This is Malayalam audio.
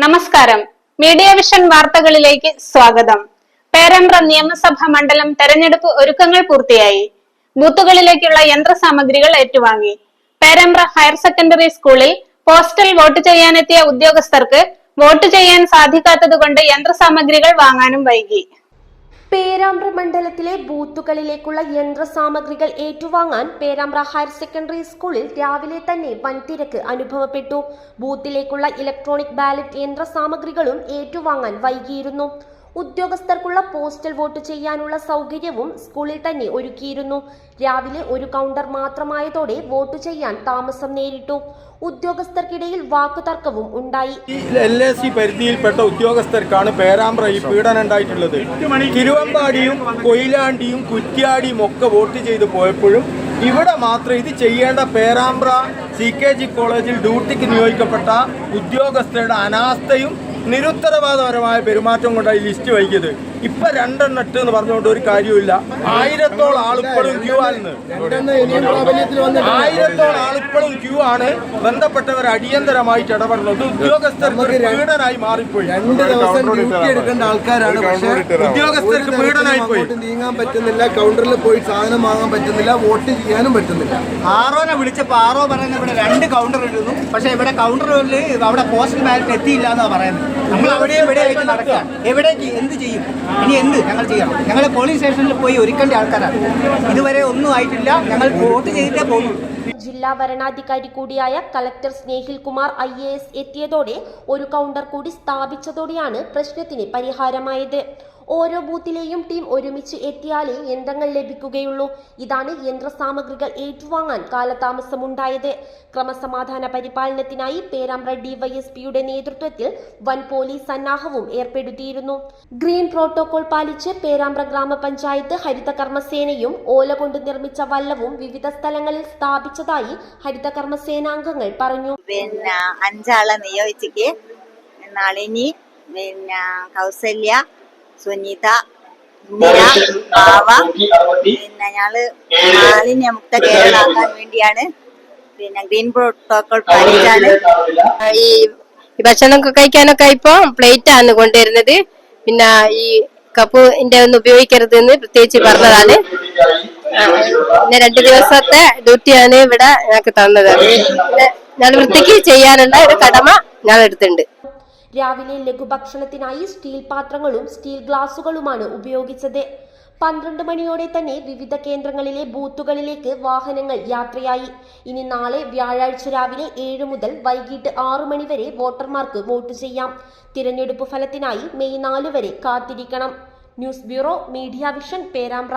നമസ്കാരം. മീഡിയ വിഷൻ വാർത്തകളിലേക്ക് സ്വാഗതം. പേരാമ്പ്ര നിയമസഭാ മണ്ഡലം തെരഞ്ഞെടുപ്പ് ഒരുക്കങ്ങൾ പൂർത്തിയായി. ബൂത്തുകളിലേക്കുള്ള യന്ത്രസാമഗ്രികൾ ഏറ്റുവാങ്ങി. പേരാമ്പ്ര ഹയർ സെക്കൻഡറി സ്കൂളിൽ പോസ്റ്റൽ വോട്ട് ചെയ്യാനെത്തിയ ഉദ്യോഗസ്ഥർക്ക് വോട്ട് ചെയ്യാൻ സാധിക്കാത്തതുകൊണ്ട് യന്ത്രസാമഗ്രികൾ വാങ്ങാനും വൈകി. പേരാമ്പ്ര മണ്ഡലത്തിലെ ബൂത്തുകളിലേക്കുള്ള യന്ത്രസാമഗ്രികൾ ഏറ്റുവാങ്ങാൻ പേരാമ്പ്ര ഹയർ സെക്കൻഡറി സ്കൂളിൽ രാവിലെ തന്നെ വൻ തിരക്ക് അനുഭവപ്പെട്ടു. ബൂത്തിലേക്കുള്ള ഇലക്ട്രോണിക് ബാലറ്റ് യന്ത്രസാമഗ്രികളും ഏറ്റുവാങ്ങാൻ വൈകിയിരുന്നു. ഉദ്യോഗസ്ഥർക്കുള്ള പോസ്റ്റൽ വോട്ട് ചെയ്യാനുള്ള സൗകര്യവും സ്കൂളിൽ തന്നെ ഒരുക്കിയിരുന്നു. രാവിലെ ഒരു കൗണ്ടർ മാത്രമായതോടെ വോട്ട് ചെയ്യാൻ താമസം നേരിട്ടു. ഉദ്യോഗസ്ഥർക്കിടയിൽ വാക്കുതർക്കവും ഉണ്ടായി. LAC പരിധിയിൽപ്പെട്ട ഉദ്യോഗസ്ഥർക്കാണ് പേരാമ്പ്ര ഈ പീഡനം ഉണ്ടായിട്ടുള്ളത്. തിരുവമ്പാടിയും കൊയിലാണ്ടിയും കുറ്റ്യാടിയും ഒക്കെ വോട്ട് ചെയ്ത് പോയപ്പോഴും ഇവിടെ മാത്രം ഇത് ചെയ്യേണ്ട പേരാമ്പ്ര CKG കോളേജിൽ ഡ്യൂട്ടിക്ക് നിയോഗിക്കപ്പെട്ട ഉദ്യോഗസ്ഥരുടെ അനാസ്ഥയും നിരുത്തരവാദപരമായ പെരുമാറ്റം കൊണ്ടാണ് ഈ ലിസ്റ്റ് വൈകിയത്. ഇപ്പൊ 2 എന്ന് പറഞ്ഞുകൊണ്ട് ഒരു കാര്യമില്ല. 1000-ഓളം ആളിപ്പോഴും ക്യൂ ആണ്. 1000-ഓളം ആളിപ്പോഴും ക്യൂ ആണ്. ബന്ധപ്പെട്ടവർ അടിയന്തരമായിട്ട് ഇടപെടുന്നത് ഉദ്യോഗസ്ഥർക്ക് പീഡനായി മാറിപ്പോയി. 2 ദിവസം ഡ്യൂട്ടി എടുക്കേണ്ട ആൾക്കാരാണ്. പക്ഷേ ഉദ്യോഗസ്ഥർക്ക് പീഡനായി പോയി. നീങ്ങാൻ പറ്റുന്നില്ല, കൗണ്ടറിൽ പോയി സാധനം വാങ്ങാൻ പറ്റുന്നില്ല, വോട്ട് ചെയ്യാനും പറ്റുന്നില്ല. ആറോനെ വിളിച്ചപ്പോൾ ആറോ പറയുന്നത് ഇവിടെ 2 കൗണ്ടർ ഇടുന്നു. പക്ഷെ ഇവിടെ കൗണ്ടറിൽ അവിടെ പോസ്റ്റൽ ബാലറ്റ് എത്തിയില്ല എന്നാണ് പറയുന്നത്. നമ്മൾ അവിടെയും ഇവിടെ ആയിട്ട് നടക്കുക. എവിടെ എന്ത് ചെയ്യും? ഇനി എന്ത് ഞങ്ങൾ ചെയ്യണം? ഞങ്ങൾ പോലീസ് സ്റ്റേഷനിൽ പോയി ഒരുക്കേണ്ട ആൾക്കാരാണ്. ഇതുവരെ ഒന്നും ആയിട്ടില്ല. ഞങ്ങൾ വോട്ട് ചെയ്തിട്ടേ പോകുന്നു. ജില്ലാ വരണാധികാരി കൂടിയായ കളക്ടർ സ്നേഹിൽ കുമാർ IAS എത്തിയതോടെ ഒരു കൗണ്ടർ കൂടി സ്ഥാപിച്ചതോടെയാണ് പ്രശ്നത്തിന് പരിഹാരമായത്. ഓരോ ബൂത്തിലെയും ടീം ഒരുമിച്ച് എത്തിയാലേ യന്ത്രങ്ങൾ ലഭിക്കുകയുള്ളൂ. ഇതാണ് യന്ത്രസാമഗ്രികൾ ഏറ്റുവാങ്ങാൻ കാലതാമസമുണ്ടായത്. ക്രമസമാധാന പരിപാലനത്തിനായി പേരാമ്പ്ര DYSPയുടെ നേതൃത്വത്തിൽ വൻ പോലീസ് സന്നാഹവും ഏർപ്പെടുത്തിയിരുന്നു. ഗ്രീൻ പ്രോട്ടോകോൾ പാലിച്ച് പേരാമ്പ്ര ഗ്രാമപഞ്ചായത്ത് ഹരിതകർമ്മസേനയും ഓല കൊണ്ട് നിർമ്മിച്ച വല്ലവും വിവിധ സ്ഥലങ്ങളിൽ സ്ഥാപിച്ചതായി ഹരിതകർമ്മസേനാംഗങ്ങൾ പറഞ്ഞു. 5 ആളെ നിയോഗിച്ചിക്ക് നളിനി, കൗസല്യ, സുനിത, ഇന്ദിര, ബാവ. ഞങ്ങള് മാലിന്യമുക്ത കേരളാക്കാൻ വേണ്ടിയാണ്. ഗ്രീൻ പ്രോട്ടോകോൾ പാലിച്ചാണ് ഈ ഭക്ഷണമൊക്കെ കഴിക്കാനൊക്കെ ഇപ്പൊ പ്ലേറ്റ് ആണ് കൊണ്ടുവരുന്നത്. പിന്നെ ഈ കപ്പിന്റെ ഒന്നും ഉപയോഗിക്കരുത് എന്ന് പ്രത്യേകിച്ച് പറഞ്ഞതാണ്. പിന്നെ 2 ദിവസത്തെ ഡ്യൂട്ടിയാണ് ഇവിടെ ഞങ്ങൾക്ക് തന്നത്. ഞാൻ വൃത്തിക്ക് ചെയ്യാനുള്ള ഒരു കടമ ഞാൻ എടുത്തിട്ടുണ്ട്. രാവിലെ ലഘുഭക്ഷണത്തിനായി സ്റ്റീൽ പാത്രങ്ങളും സ്റ്റീൽ ഗ്ലാസുകളുമാണ് ഉപയോഗിച്ചത്. 12 മണിയോടെ തന്നെ വിവിധ കേന്ദ്രങ്ങളിലെ ബൂത്തുകളിലേക്ക് വാഹനങ്ങൾ യാത്രയായി. ഇനി നാളെ വ്യാഴാഴ്ച രാവിലെ 7 മുതൽ വൈകിട്ട് 6 മണി വരെ വോട്ടർമാർക്ക് വോട്ട് ചെയ്യാം. തിരഞ്ഞെടുപ്പ് ഫലത്തിനായി മെയ് 4 വരെ കാത്തിരിക്കണം. News bureau, media vision, Perambra.